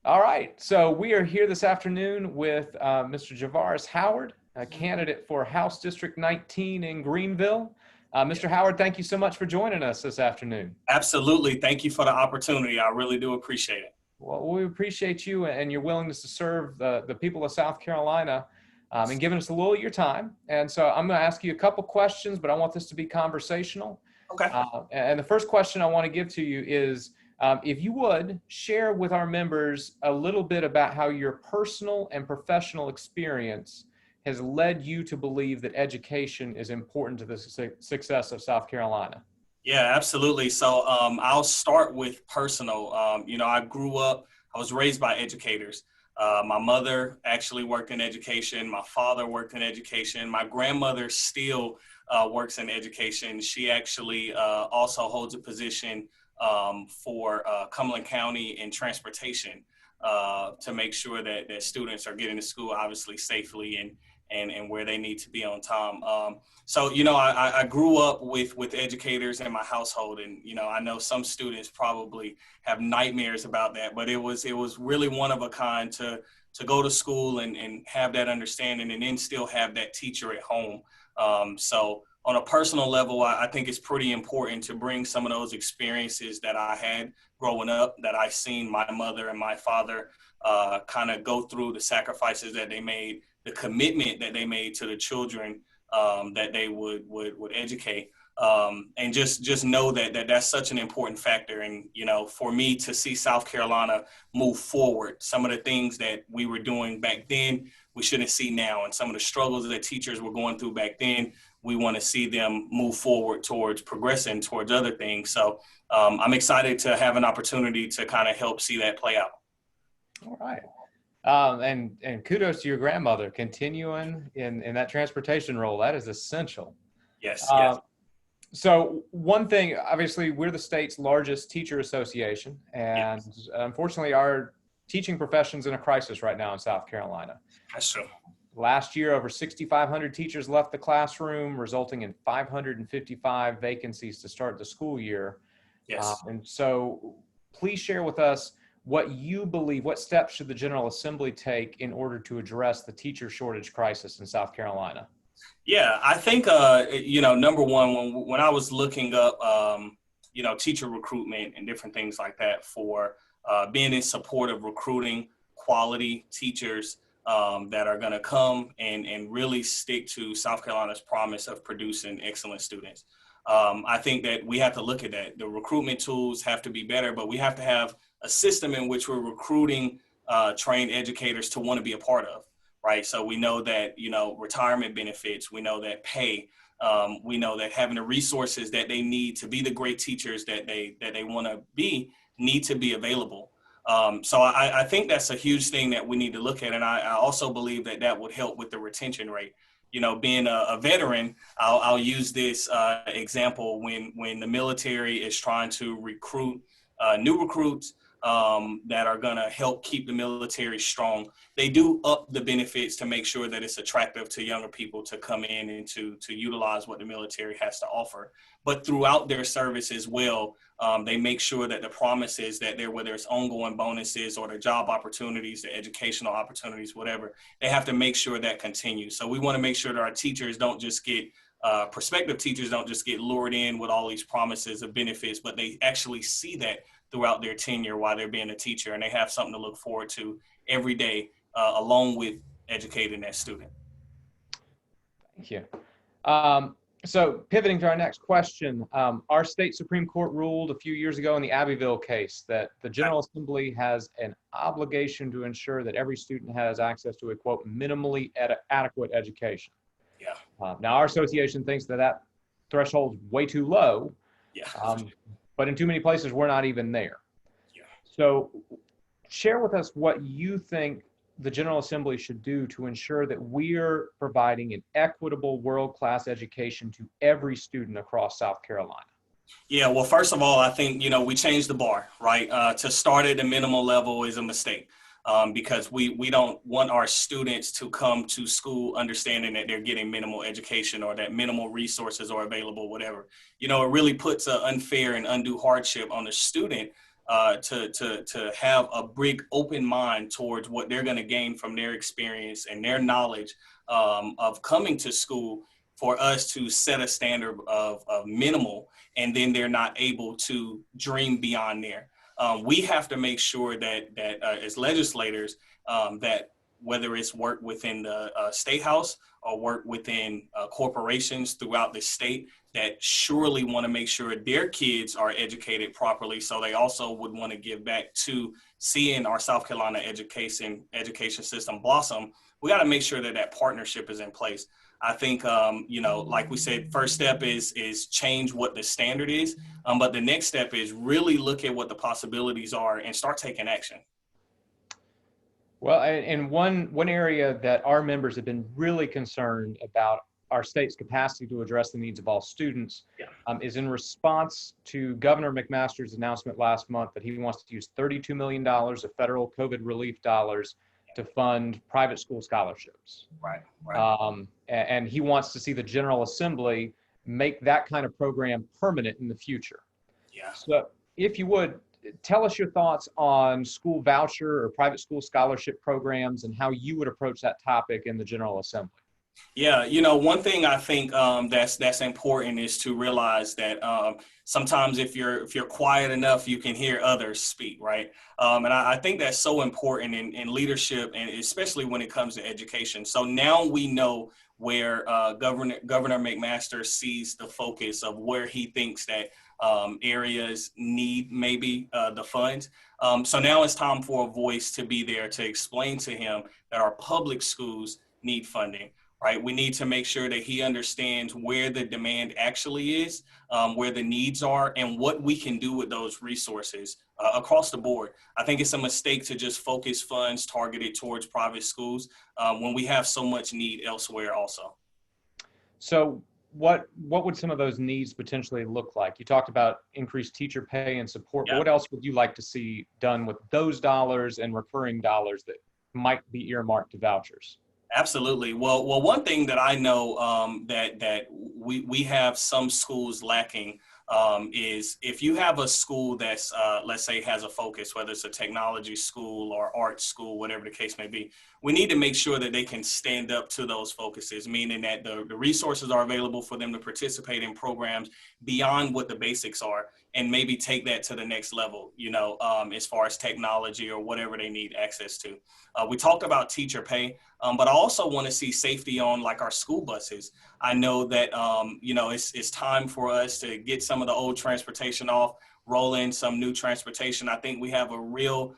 All right, so we are here this afternoon with Mr. Jevarus Howard, a candidate for House District 19 in Greenville. Mr. Howard, thank you so much for joining us this afternoon. Absolutely. Thank you for the opportunity. I really do appreciate it. Well, we appreciate you and your willingness to serve the people of South Carolina and giving us a little of your time. And so I'm going to ask you a couple questions, but I want this to be conversational. Okay. And the first question I want to give to you is, if you would share with our members a little bit about how your personal and professional experience has led you to believe that education is important to the success of South Carolina. Yeah, absolutely. So I'll start with personal. I was raised by educators. My mother actually worked in education. My father worked in education. My grandmother still works in education. She actually also holds a position for Cumberland County in transportation to make sure that students are getting to school, obviously safely and where they need to be on time. I grew up with educators in my household, and I know some students probably have nightmares about that, but it was really one of a kind to go to school and have that understanding, and then still have that teacher at home. So on a personal level, I think it's pretty important to bring some of those experiences that I had growing up, that I seen my mother and my father kind of go through, the sacrifices that they made, the commitment that they made to the children that they would educate, and just know that that's such an important factor. And for me to see South Carolina move forward, some of the things that we were doing back then we shouldn't see now, and some of the struggles that teachers were going through back then, we want to see them move forward towards progressing towards other things. So I'm excited to have an opportunity to kind of help see that play out. All right. And kudos to your grandmother continuing in that transportation role. That is essential. Yes. So one thing, obviously, we're the state's largest teacher association, and yes, unfortunately, our teaching profession's in a crisis right now in South Carolina. That's true. Last year, over 6,500 teachers left the classroom, resulting in 555 vacancies to start the school year. Yes. And so please share with us what you believe, what steps should the General Assembly take in order to address the teacher shortage crisis in South Carolina? Yeah, I think, number one, when I was looking up, teacher recruitment and different things like that for being in support of recruiting quality teachers that are going to come and really stick to South Carolina's promise of producing excellent students. I think that we have to look at that. The recruitment tools have to be better, but we have to have a system in which we're recruiting trained educators to want to be a part of, right? So we know that, retirement benefits, we know that pay, we know that having the resources that they need to be the great teachers that they want to be need to be available. So I think that's a huge thing that we need to look at. And I also believe that would help with the retention rate. Being a veteran, I'll use this example when the military is trying to recruit new recruits that are going to help keep the military strong. They do up the benefits to make sure that it's attractive to younger people to come in and to utilize what the military has to offer. But throughout their service as well, they make sure that the promises that whether it's ongoing bonuses or the job opportunities, the educational opportunities, whatever, they have to make sure that continues. So we want to make sure that our teachers don't just get prospective teachers don't just get lured in with all these promises of benefits, but they actually see that throughout their tenure while they're being a teacher, and they have something to look forward to every day, along with educating that student. Thank you. So pivoting to our next question, our state Supreme Court ruled a few years ago in the Abbeville case that the General Assembly has an obligation to ensure that every student has access to a, quote, minimally adequate education. Yeah. Now, our association thinks that threshold is way too low. Yeah. But in too many places, we're not even there. Yeah. So share with us what you think the General Assembly should do to ensure that we're providing an equitable world-class education to every student across South Carolina. Yeah, well, first of all, I think, we changed the bar, right? To start at the minimal level is a mistake. Because we don't want our students to come to school understanding that they're getting minimal education or that minimal resources are available, whatever. It really puts an unfair and undue hardship on the student to have a big open mind towards what they're going to gain from their experience and their knowledge of coming to school, for us to set a standard of minimal, and then they're not able to dream beyond there. We have to make sure that as legislators, that whether it's work within the state house or work within corporations throughout the state, that surely want to make sure their kids are educated properly. So they also would want to give back to seeing our South Carolina education system blossom. We got to make sure that that partnership is in place. I think, like we said, first step is change what the standard is. But the next step is really look at what the possibilities are and start taking action. Well, and one area that our members have been really concerned about our state's capacity to address the needs of all students is in response to Governor McMaster's announcement last month that he wants to use $32 million of federal COVID relief dollars to fund private school scholarships. Right. And he wants to see the General Assembly make that kind of program permanent in the future. Yeah. So if you would, tell us your thoughts on school voucher or private school scholarship programs and how you would approach that topic in the General Assembly. Yeah, one thing I think that's important is to realize that sometimes if you're quiet enough, you can hear others speak, right? And I think that's so important in leadership, and especially when it comes to education. So now we know where Governor McMaster sees the focus of where he thinks that areas need maybe the funds. So now it's time for a voice to be there to explain to him that our public schools need funding. Right, we need to make sure that he understands where the demand actually is, where the needs are, and what we can do with those resources across the board. I think it's a mistake to just focus funds targeted towards private schools when we have so much need elsewhere also. So what would some of those needs potentially look like? You talked about increased teacher pay and support. Yeah. What else would you like to see done with those dollars and recurring dollars that might be earmarked to vouchers? Absolutely. Well, one thing that I know that we have some schools lacking is if you have a school that's, let's say, has a focus, whether it's a technology school or art school, whatever the case may be, we need to make sure that they can stand up to those focuses, meaning that the resources are available for them to participate in programs beyond what the basics are, and maybe take that to the next level, as far as technology or whatever they need access to. We talked about teacher pay, but I also want to see safety on like our school buses. I know that, it's time for us to get some of the old transportation off, roll in some new transportation. I think we have a real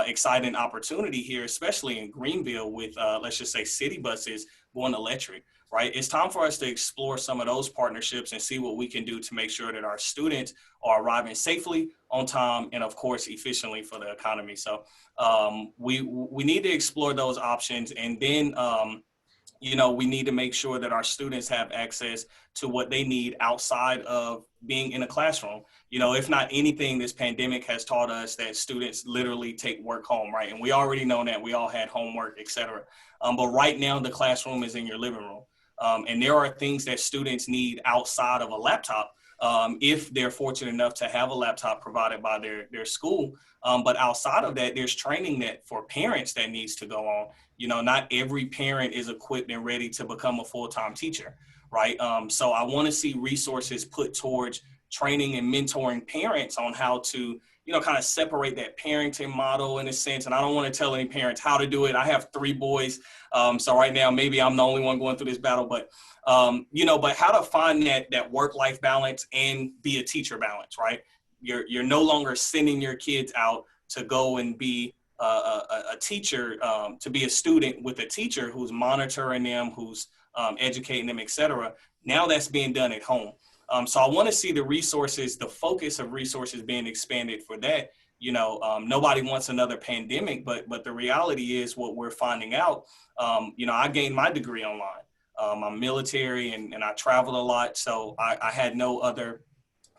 exciting opportunity here, especially in Greenville with, let's just say, city buses going electric. Right. It's time for us to explore some of those partnerships and see what we can do to make sure that our students are arriving safely, on time, and of course, efficiently for the economy. So we need to explore those options. And then, we need to make sure that our students have access to what they need outside of being in a classroom. If not anything, this pandemic has taught us that students literally take work home, right? And we already know that we all had homework, et cetera. But right now, the classroom is in your living room. And there are things that students need outside of a laptop, if they're fortunate enough to have a laptop provided by their school. But outside of that, there's training that for parents that needs to go on. Not every parent is equipped and ready to become a full-time teacher, right? So I want to see resources put towards training and mentoring parents on how to, kind of separate that parenting model in a sense. And I don't want to tell any parents how to do it. I have 3 boys. So right now, maybe I'm the only one going through this battle, but how to find that work-life balance and be a teacher balance, right? You're no longer sending your kids out to go and be a teacher, to be a student with a teacher who's monitoring them, who's educating them, et cetera. Now that's being done at home. So I want to see the resources, the focus of resources being expanded for that. Nobody wants another pandemic, but the reality is what we're finding out. I gained my degree online. I'm military and I traveled a lot. So I had no other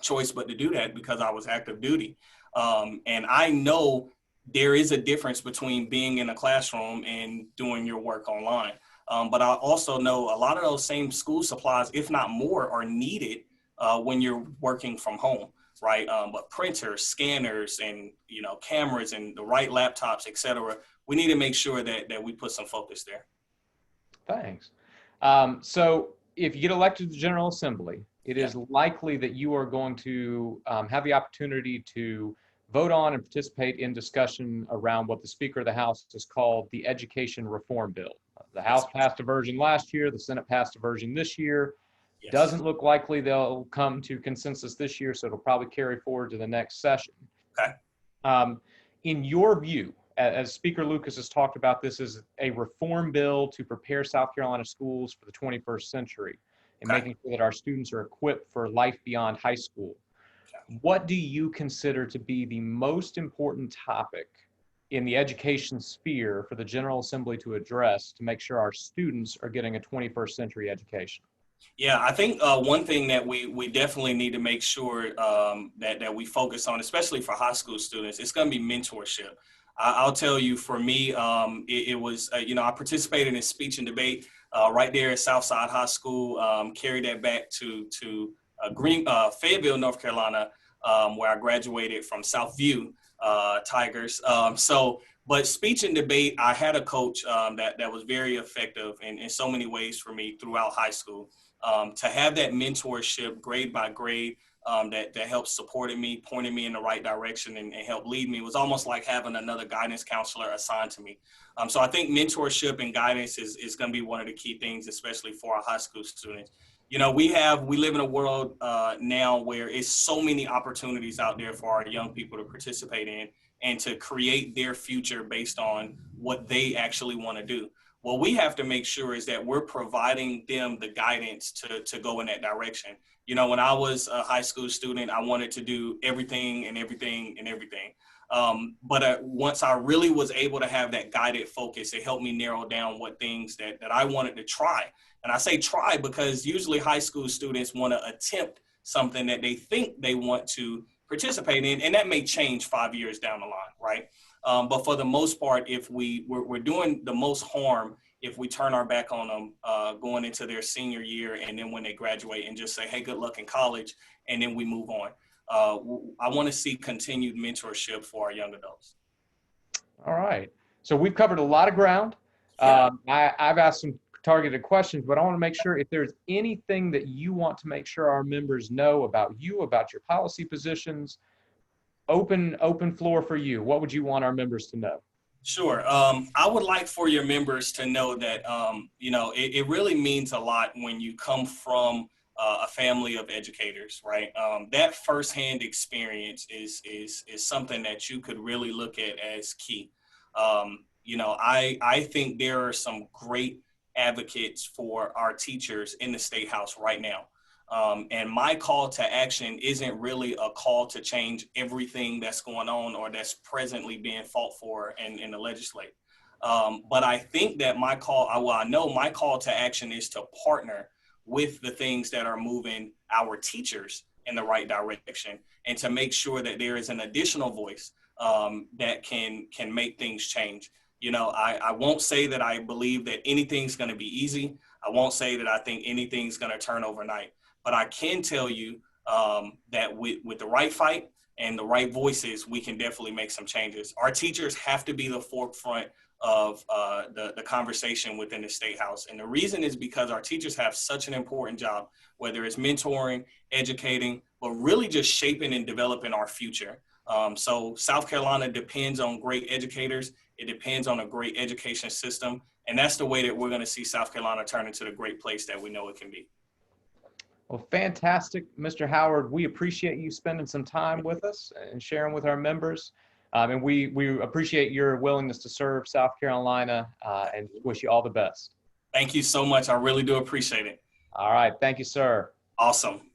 choice but to do that because I was active duty. And I know there is a difference between being in a classroom and doing your work online. But I also know a lot of those same school supplies, if not more, are needed when you're working from home. right? But printers, scanners, and cameras, and the right laptops, et cetera. We need to make sure that we put some focus there. Thanks. So if you get elected to the General Assembly, it is likely that you are going to have the opportunity to vote on and participate in discussion around what the Speaker of the House has called the Education Reform Bill. The House passed a version last year, the Senate passed a version this year. Yes. Doesn't look likely they'll come to consensus this year, so it'll probably carry forward to the next session. Okay. In your view, as Speaker Lucas has talked about, this is a reform bill to prepare South Carolina schools for the 21st century and making sure that our students are equipped for life beyond high school. What do you consider to be the most important topic in the education sphere for the General Assembly to address to make sure our students are getting a 21st century education? Yeah, I think one thing that we definitely need to make sure that we focus on, especially for high school students, it's going to be mentorship. I'll tell you, for me, it was, I participated in speech and debate right there at Southside High School, carried that back to Fayetteville, North Carolina, where I graduated from Southview Tigers. But speech and debate, I had a coach that was very effective in so many ways for me throughout high school. To have that mentorship grade by grade that helped supported me, pointed me in the right direction, and helped lead me, was almost like having another guidance counselor assigned to me. So I think mentorship and guidance is going to be one of the key things, especially for our high school students. We live in a world now where it's so many opportunities out there for our young people to participate in and to create their future based on what they actually want to do. What we have to make sure is that we're providing them the guidance to go in that direction. When I was a high school student, I wanted to do everything and everything and everything. But once I really was able to have that guided focus, it helped me narrow down what things that I wanted to try. And I say try because usually high school students want to attempt something that they think they want to participate in, and that may change 5 years down the line, right? But for the most part, if we're doing the most harm if we turn our back on them going into their senior year, and then when they graduate and just say, hey, good luck in college, and then we move on. I want to see continued mentorship for our young adults. All right. So we've covered a lot of ground. I've asked some targeted questions, but I want to make sure if there's anything that you want to make sure our members know about you, about your policy positions, open floor for you. What would you want our members to know? Sure. I would like for your members to know that, it really means a lot when you come from a family of educators, right? That firsthand experience is something that you could really look at as key. I think there are some great advocates for our teachers in the State House right now. And my call to action isn't really a call to change everything that's going on or that's presently being fought for in the legislature. But I think that I know my call to action is to partner with the things that are moving our teachers in the right direction, and to make sure that there is an additional voice that can make things change. I won't say that I believe that anything's going to be easy. I won't say that I think anything's going to turn overnight. But I can tell you that with the right fight and the right voices, we can definitely make some changes. Our teachers have to be the forefront of the conversation within the State House. And the reason is because our teachers have such an important job, whether it's mentoring, educating, but really just shaping and developing our future. So South Carolina depends on great educators. It depends on a great education system. And that's the way that we're going to see South Carolina turn into the great place that we know it can be. Well, fantastic, Mr. Howard. We appreciate you spending some time with us and sharing with our members. And we appreciate your willingness to serve South Carolina and wish you all the best. Thank you so much. I really do appreciate it. All right. Thank you, sir. Awesome.